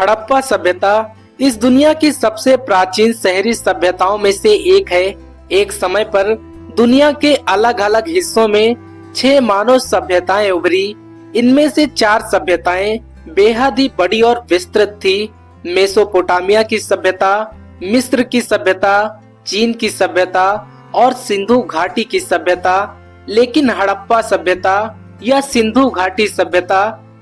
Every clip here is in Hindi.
हड़प्पा सभ्यता इस दुनिया की सबसे प्राचीन शहरी सभ्यताओं में से एक है। एक समय पर दुनिया के अलग अलग हिस्सों में 6 मानव सभ्यताएं उभरी। इनमें से 4 सभ्यताएं बेहद ही बड़ी और विस्तृत थी। मेसोपोटामिया की सभ्यता, मिस्र की सभ्यता, चीन की सभ्यता और सिंधु घाटी की सभ्यता। लेकिन हड़प्पा सभ्यता या सिंधु घाटी सभ्यता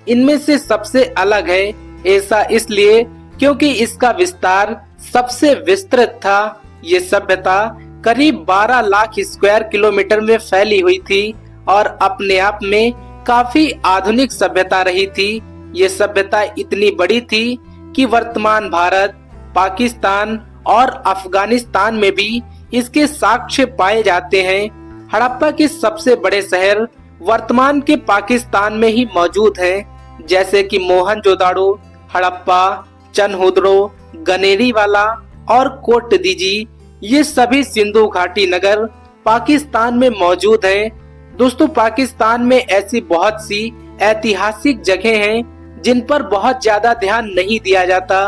इनमें से सबसे अलग है। ऐसा इसलिए क्योंकि इसका विस्तार सबसे विस्तृत था। ये सभ्यता करीब 12 लाख स्क्वायर किलोमीटर में फैली हुई थी और अपने आप में काफी आधुनिक सभ्यता रही थी। ये सभ्यता इतनी बड़ी थी कि वर्तमान भारत, पाकिस्तान और अफगानिस्तान में भी इसके साक्ष्य पाए जाते हैं। हड़प्पा के सबसे बड़े शहर वर्तमान के पाकिस्तान में ही मौजूद हैं, जैसे कि मोहनजोदाड़ो, हड़प्पा, चनहुद्रो, गनेरीवाला और कोटदीजी। ये सभी सिंधु घाटी नगर पाकिस्तान में मौजूद हैं। दोस्तों, पाकिस्तान में ऐसी बहुत सी ऐतिहासिक जगह हैं जिन पर बहुत ज्यादा ध्यान नहीं दिया जाता,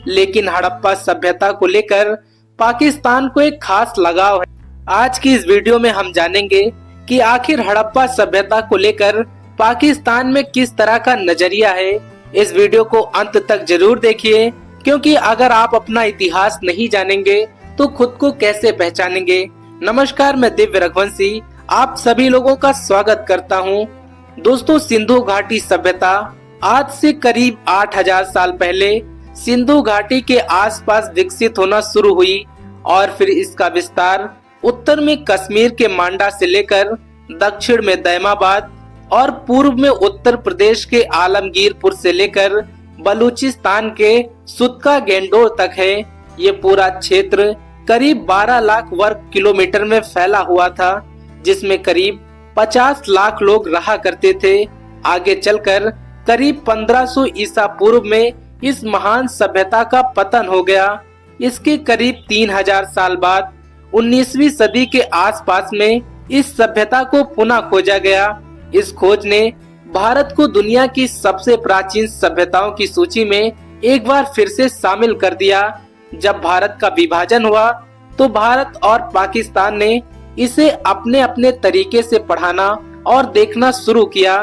लेकिन हड़प्पा सभ्यता को लेकर पाकिस्तान को एक खास लगाव है। आज की इस वीडियो में हम जानेंगे कि आखिर हड़प्पा सभ्यता को लेकर पाकिस्तान में किस तरह का नजरिया है। इस वीडियो को अंत तक जरूर देखिए, क्योंकि अगर आप अपना इतिहास नहीं जानेंगे तो खुद को कैसे पहचानेंगे। नमस्कार, मैं दिव्य रघुवंशी आप सभी लोगों का स्वागत करता हूं। दोस्तों, सिंधु घाटी सभ्यता आज से करीब 8000 साल पहले सिंधु घाटी के आसपास विकसित होना शुरू हुई और फिर इसका विस्तार उत्तर में कश्मीर के मांडा से लेकर दक्षिण में दैमाबाद और पूर्व में उत्तर प्रदेश के आलमगीरपुर से लेकर बलूचिस्तान के सुतका गेंडोर तक है। ये पूरा क्षेत्र करीब 12 लाख वर्ग किलोमीटर में फैला हुआ था, जिसमें करीब 50 लाख लोग रहा करते थे। आगे चलकर करीब 1500 ईसा पूर्व में इस महान सभ्यता का पतन हो गया। इसके करीब 3000 साल बाद 19वीं सदी के आसपास में इस सभ्यता को पुनः खोजा गया। इस खोज ने भारत को दुनिया की सबसे प्राचीन सभ्यताओं की सूची में एक बार फिर से शामिल कर दिया। जब भारत का विभाजन हुआ तो भारत और पाकिस्तान ने इसे अपने अपने तरीके से पढ़ाना और देखना शुरू किया।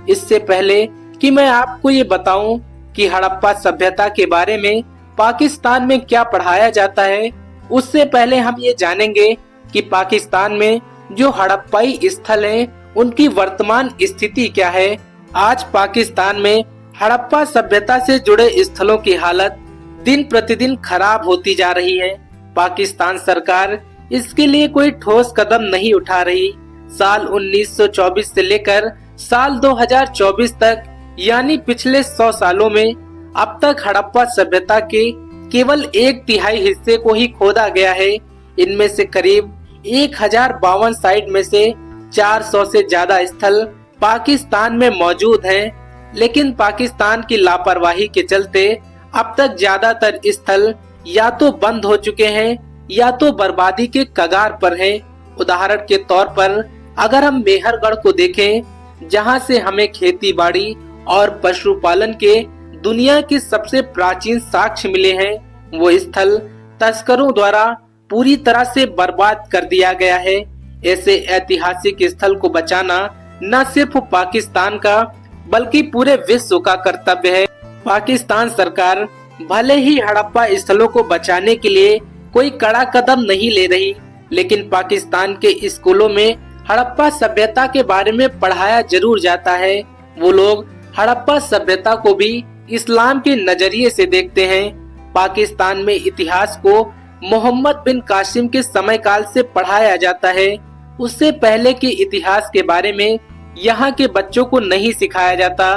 इससे पहले कि मैं आपको ये बताऊं कि हड़प्पा सभ्यता के बारे में पाकिस्तान में क्या पढ़ाया जाता है, उससे पहले हम ये जानेंगे कि पाकिस्तान में जो हड़प्पाई स्थल हैं, उनकी वर्तमान स्थिति क्या है। आज पाकिस्तान में हड़प्पा सभ्यता से जुड़े स्थलों की हालत दिन प्रतिदिन खराब होती जा रही है। पाकिस्तान सरकार इसके लिए कोई ठोस कदम नहीं उठा रही। साल 1924 से लेकर साल 2024 तक, यानी पिछले 100 सालों में अब तक हड़प्पा सभ्यता के केवल 1/3 हिस्से को ही खोदा गया है। इनमें से करीब 1052 साइट में से 400 से ज्यादा स्थल पाकिस्तान में मौजूद हैं, लेकिन पाकिस्तान की लापरवाही के चलते अब तक ज्यादातर स्थल या तो बंद हो चुके हैं या तो बर्बादी के कगार पर हैं। उदाहरण के तौर पर अगर हम मेहरगढ़ को देखें, जहां से हमें खेती बाड़ी और पशुपालन के दुनिया के सबसे प्राचीन साक्ष्य मिले हैं, वो स्थल तस्करों द्वारा पूरी तरह से बर्बाद कर दिया गया है। ऐसे ऐतिहासिक स्थल को बचाना न सिर्फ पाकिस्तान का बल्कि पूरे विश्व का कर्तव्य है। पाकिस्तान सरकार भले ही हड़प्पा स्थलों को बचाने के लिए कोई कड़ा कदम नहीं ले रही, लेकिन पाकिस्तान के स्कूलों में हड़प्पा सभ्यता के बारे में पढ़ाया जरूर जाता है। वो लोग हड़प्पा सभ्यता को भी इस्लाम के नजरिए से देखते हैं। पाकिस्तान में इतिहास को मोहम्मद बिन कासिम के समय काल से पढ़ाया जाता है। उससे पहले के इतिहास के बारे में यहाँ के बच्चों को नहीं सिखाया जाता।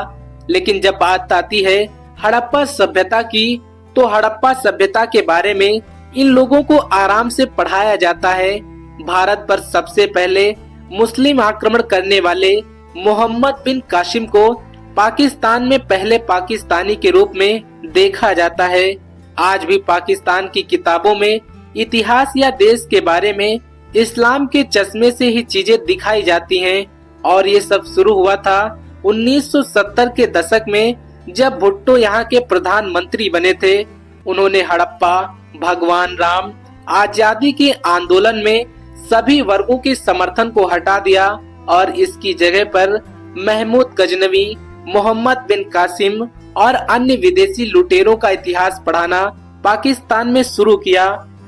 लेकिन जब बात आती है हड़प्पा सभ्यता की, तो हड़प्पा सभ्यता के बारे में इन लोगों को आराम से पढ़ाया जाता है। भारत पर सबसे पहले मुस्लिम आक्रमण करने वाले मोहम्मद बिन कासिम को पाकिस्तान में पहले पाकिस्तानी के रूप में देखा जाता है। आज भी पाकिस्तान की किताबों में इतिहास या देश के बारे में इस्लाम के चश्मे से ही चीजें दिखाई जाती हैं। और ये सब शुरू हुआ था 1970 के दशक में, जब भुट्टो यहाँ के प्रधानमंत्री बने थे, उन्होंने हड़प्पा, भगवान राम, आजादी के आंदोलन में सभी वर्गों के समर्थन को हटा दिया और इसकी जगह पर महमूद गजनवी, मोहम्मद बिन कासिम और अन्य विदेशी लुटेरों का इतिहास पढ़ाना पाकिस्तान में शुरू किया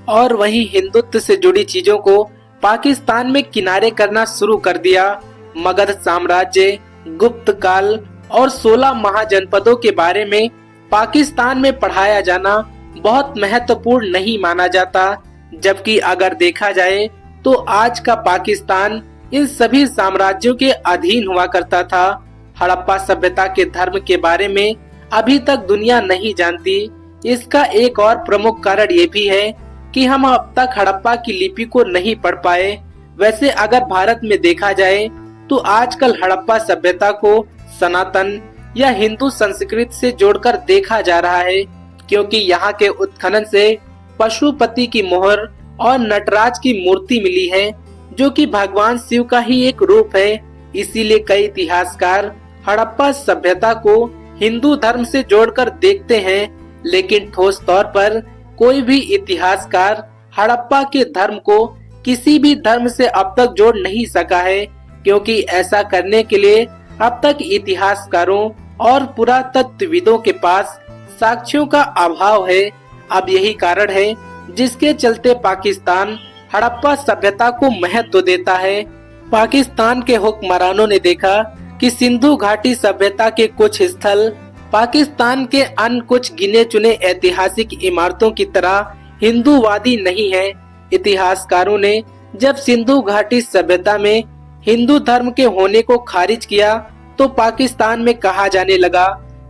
और वहीं हिंदुत्व से जुड़ी चीजों को पाकिस्तान में किनारे करना शुरू कर दिया। मगध साम्राज्य, गुप्त काल और 16 महाजनपदों के बारे में पाकिस्तान में पढ़ाया जाना बहुत महत्वपूर्ण नहीं माना जाता, जबकि अगर देखा जाए तो आज का पाकिस्तान इन सभी साम्राज्यों के अधीन हुआ करता था। हड़प्पा सभ्यता के धर्म के बारे में अभी तक दुनिया नहीं जानती। इसका एक और प्रमुख कारण ये भी है कि हम अब तक हड़प्पा की लिपि को नहीं पढ़ पाए। वैसे अगर भारत में देखा जाए तो आजकल हड़प्पा सभ्यता को सनातन या हिंदू संस्कृति से जोड़कर देखा जा रहा है, क्योंकि यहाँ के उत्खनन से पशुपति की मोहर और नटराज की मूर्ति मिली है, जो कि भगवान शिव का ही एक रूप है। इसीलिए कई इतिहासकार हड़प्पा सभ्यता को हिंदू धर्म से जोड़कर देखते हैं, लेकिन ठोस तौर पर कोई भी इतिहासकार हड़प्पा के धर्म को किसी भी धर्म से अब तक जोड़ नहीं सका है, क्योंकि ऐसा करने के लिए अब तक इतिहासकारों और पुरातत्वविदों के पास साक्ष्यों का अभाव है। अब यही कारण है जिसके चलते पाकिस्तान हड़प्पा सभ्यता को महत्व देता है। पाकिस्तान के हुक्मरानों ने देखा कि सिंधु घाटी सभ्यता के कुछ स्थल पाकिस्तान के अन्य कुछ गिने चुने ऐतिहासिक इमारतों की तरह हिंदूवादी नहीं है। इतिहासकारों ने जब सिंधु घाटी सभ्यता में हिंदू धर्म के होने को खारिज किया तो पाकिस्तान में कहा जाने लगा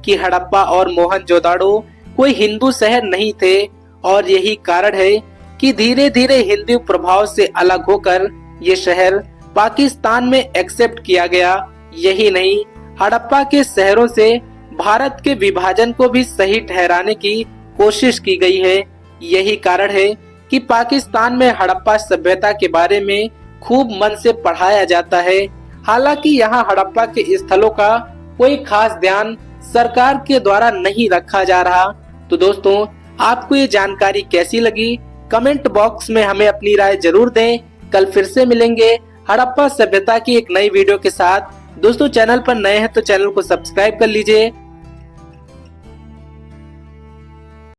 कि हड़प्पा और मोहनजोदाड़ो कोई हिंदू शहर नहीं थे, और यही कारण है कि धीरे धीरे हिंदू प्रभाव से अलग होकर ये शहर पाकिस्तान में एक्सेप्ट किया गया। यही नहीं, हड़प्पा के शहरों से भारत के विभाजन को भी सही ठहराने की कोशिश की गई है। यही कारण है कि पाकिस्तान में हड़प्पा सभ्यता के बारे में खूब मन से पढ़ाया जाता है। हालांकि यहाँ हड़प्पा के स्थलों का कोई खास ध्यान सरकार के द्वारा नहीं रखा जा रहा। तो दोस्तों, आपको ये जानकारी कैसी लगी? कमेंट बॉक्स में हमें अपनी राय जरूर दें। कल फिर से मिलेंगे हड़प्पा सभ्यता की एक नई वीडियो के साथ। दोस्तों, चैनल पर नए हैं तो चैनल को सब्सक्राइब कर लीजिए